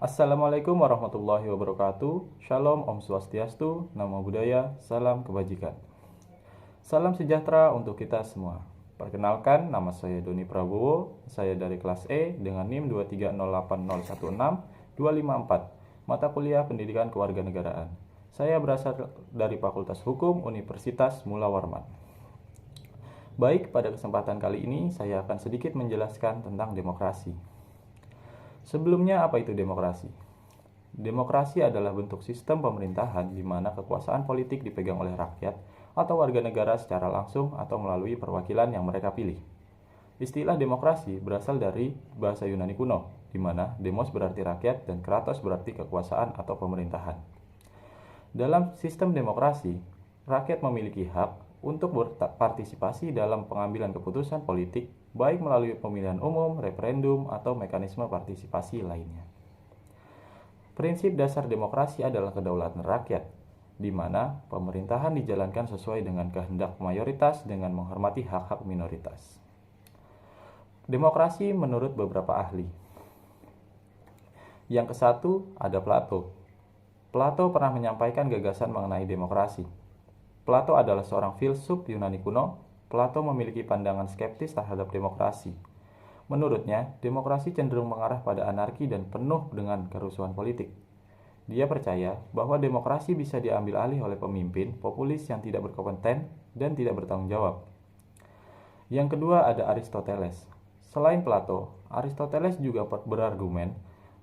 Assalamualaikum warahmatullahi wabarakatuh. Shalom, Om Swastiastu, Namo Buddhaya, salam kebajikan. Salam sejahtera untuk kita semua. Perkenalkan, nama saya Doni Prabowo. Saya dari kelas E dengan NIM 2308016-254, mata kuliah Pendidikan Kewarganegaraan. Saya berasal dari Fakultas Hukum Universitas Mula Warman. Baik, pada kesempatan kali ini saya akan sedikit menjelaskan tentang demokrasi. Sebelumnya, apa itu demokrasi? Demokrasi adalah bentuk sistem pemerintahan di mana kekuasaan politik dipegang oleh rakyat atau warga negara secara langsung atau melalui perwakilan yang mereka pilih. Istilah demokrasi berasal dari bahasa Yunani kuno, di mana demos berarti rakyat dan kratos berarti kekuasaan atau pemerintahan. Dalam sistem demokrasi, rakyat memiliki hak untuk berpartisipasi dalam pengambilan keputusan politik, baik melalui pemilihan umum, referendum, atau mekanisme partisipasi lainnya. Prinsip dasar demokrasi adalah kedaulatan rakyat, di mana pemerintahan dijalankan sesuai dengan kehendak mayoritas dengan menghormati hak-hak minoritas. Demokrasi menurut beberapa ahli. Yang kesatu ada Plato. Plato pernah menyampaikan gagasan mengenai demokrasi. Plato adalah seorang filsuf Yunani kuno. Plato memiliki pandangan skeptis terhadap demokrasi. Menurutnya, demokrasi cenderung mengarah pada anarki dan penuh dengan kerusuhan politik. Dia percaya bahwa demokrasi bisa diambil alih oleh pemimpin populis yang tidak berkompeten dan tidak bertanggung jawab. Yang kedua ada Aristoteles. Selain Plato, Aristoteles juga berargumen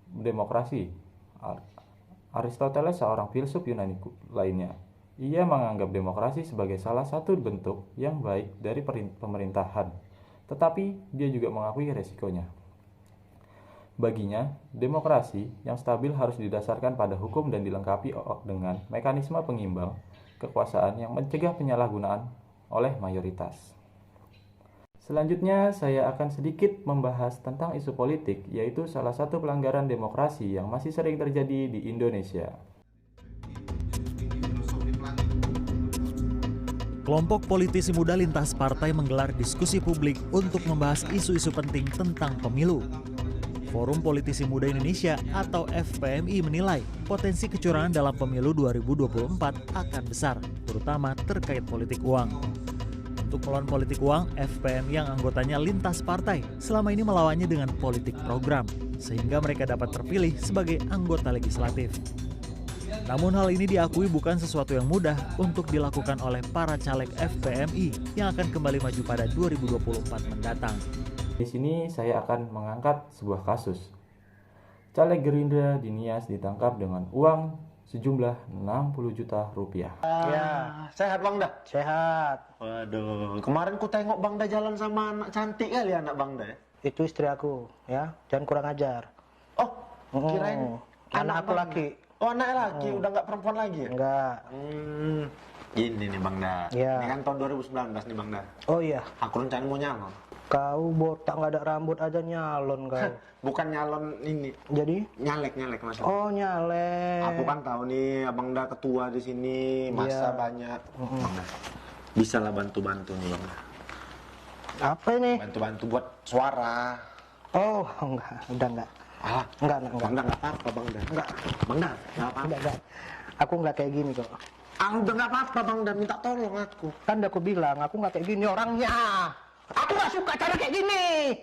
demokrasi. Aristoteles seorang filsuf Yunani lainnya. Ia menganggap demokrasi sebagai salah satu bentuk yang baik dari pemerintahan, tetapi dia juga mengakui resikonya. Baginya, demokrasi yang stabil harus didasarkan pada hukum dan dilengkapi dengan mekanisme pengimbang kekuasaan yang mencegah penyalahgunaan oleh mayoritas. Selanjutnya, saya akan sedikit membahas tentang isu politik, yaitu salah satu pelanggaran demokrasi yang masih sering terjadi di Indonesia. Kelompok politisi muda lintas partai menggelar diskusi publik untuk membahas isu-isu penting tentang pemilu. Forum Politisi Muda Indonesia atau FPMI menilai potensi kecurangan dalam pemilu 2024 akan besar, terutama terkait politik uang. Untuk melawan politik uang, FPMI yang anggotanya lintas partai selama ini melawannya dengan politik program, sehingga mereka dapat terpilih sebagai anggota legislatif. Namun hal ini diakui bukan sesuatu yang mudah untuk dilakukan oleh para caleg FPMI yang akan kembali maju pada 2024 mendatang. Di sini saya akan mengangkat sebuah kasus. Caleg Gerindra di Nias ditangkap dengan uang sejumlah 60 juta rupiah. Ya, sehat Bang Dah? Sehat. Waduh, kemarin ku tengok Bang Dah jalan sama anak cantik kali anak Bang Dah. Itu istri aku, ya. Jangan kurang ajar. Oh, kirain anak aku Bang laki. Dah. Oh, anak laki, udah nggak perempuan lagi ya? Enggak. Ini nih Bang Dah. Ya. Ini kan tahun 2019 nih Bang Dah. Oh iya. Aku rencana mau nyalon. Kau botak nggak ada rambut aja nyalon kau. Bukan nyalon ini. Jadi? Nyalek maksudnya. Oh nyalek. Aku kan tahu nih Abang Dah ketua di sini, masa Iya. banyak. Bang Dah. Bisa lah bantu-bantu nih Bang Dah. Apa ini? Bantu-bantu buat suara. Oh enggak, udah enggak. Ah, Enggak. Bang Dah nggak apa-apa Bang Dah. Enggak. Bang Dah, nggak apa-apa. Enggak. Aku enggak kayak gini kok. Ah, udah nggak apa-apa Bang Dah, minta tolong aku. Kan udah aku bilang, aku enggak kayak gini orangnya. Aku enggak suka cara kayak gini.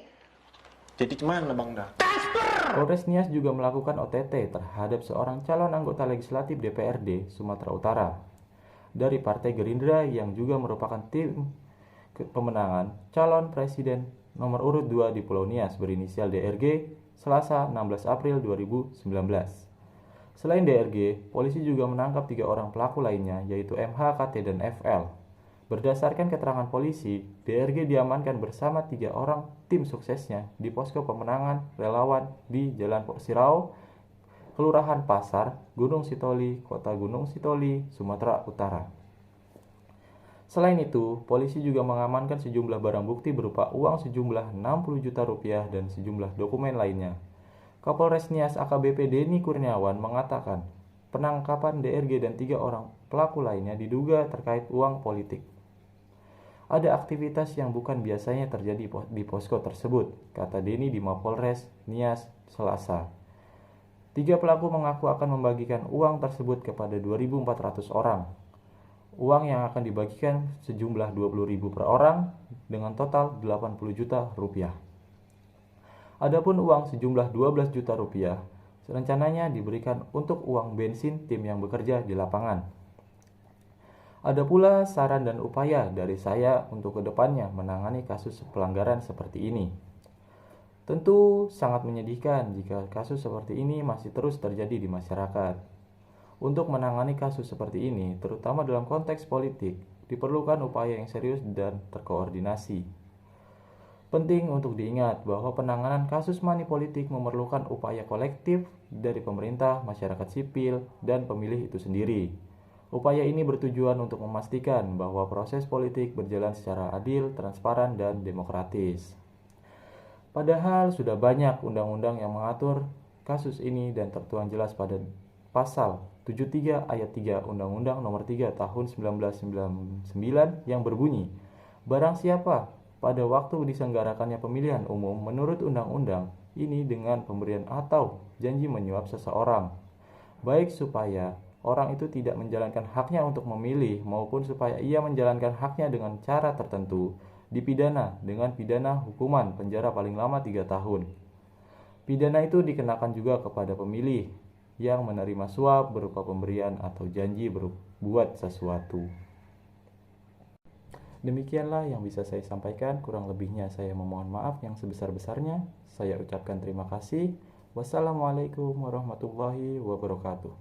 Jadi gimana Bang Dah? Polres Nias juga melakukan OTT terhadap seorang calon anggota legislatif DPRD Sumatera Utara dari Partai Gerindra yang juga merupakan tim pemenangan calon presiden nomor urut 2 di Pulau Nias berinisial DRG Selasa 16 April 2019. Selain DRG, polisi juga menangkap 3 orang pelaku lainnya yaitu MH, KT, dan FL. Berdasarkan keterangan polisi, DRG diamankan bersama 3 orang tim suksesnya di posko pemenangan relawan di Jalan Sirau, Kelurahan Pasar, Gunung Sitoli, Kota Gunung Sitoli, Sumatera Utara. Selain itu, polisi juga mengamankan sejumlah barang bukti berupa uang sejumlah 60 juta rupiah dan sejumlah dokumen lainnya. Kapolres Nias AKBP Denny Kurniawan mengatakan, penangkapan DRG dan 3 orang pelaku lainnya diduga terkait uang politik. Ada aktivitas yang bukan biasanya terjadi di posko tersebut, kata Denny di Mapolres Nias Selasa. Tiga pelaku mengaku akan membagikan uang tersebut kepada 2.400 orang. Uang yang akan dibagikan sejumlah 20.000 per orang dengan total 80 juta rupiah. Adapun uang sejumlah 12 juta rupiah rencananya diberikan untuk uang bensin tim yang bekerja di lapangan. Ada pula saran dan upaya dari saya untuk kedepannya menangani kasus pelanggaran seperti ini. Tentu sangat menyedihkan jika kasus seperti ini masih terus terjadi di masyarakat. Untuk menangani kasus seperti ini, terutama dalam konteks politik, diperlukan upaya yang serius dan terkoordinasi. Penting untuk diingat bahwa penanganan kasus money politik memerlukan upaya kolektif dari pemerintah, masyarakat sipil, dan pemilih itu sendiri. Upaya ini bertujuan untuk memastikan bahwa proses politik berjalan secara adil, transparan, dan demokratis. Padahal sudah banyak undang-undang yang mengatur kasus ini dan tertuang jelas pada pasal 73 ayat 3 Undang-Undang Nomor 3 Tahun 1999 yang berbunyi, barang siapa pada waktu diselenggarakannya pemilihan umum menurut undang-undang ini dengan pemberian atau janji menyuap seseorang, baik supaya orang itu tidak menjalankan haknya untuk memilih maupun supaya ia menjalankan haknya dengan cara tertentu, dipidana dengan pidana hukuman penjara paling lama 3 tahun. Pidana itu dikenakan juga kepada pemilih yang menerima suap berupa pemberian atau janji berbuat sesuatu. Demikianlah yang bisa saya sampaikan, kurang lebihnya saya memohon maaf yang sebesar-besarnya. Saya ucapkan terima kasih. Wassalamualaikum warahmatullahi wabarakatuh.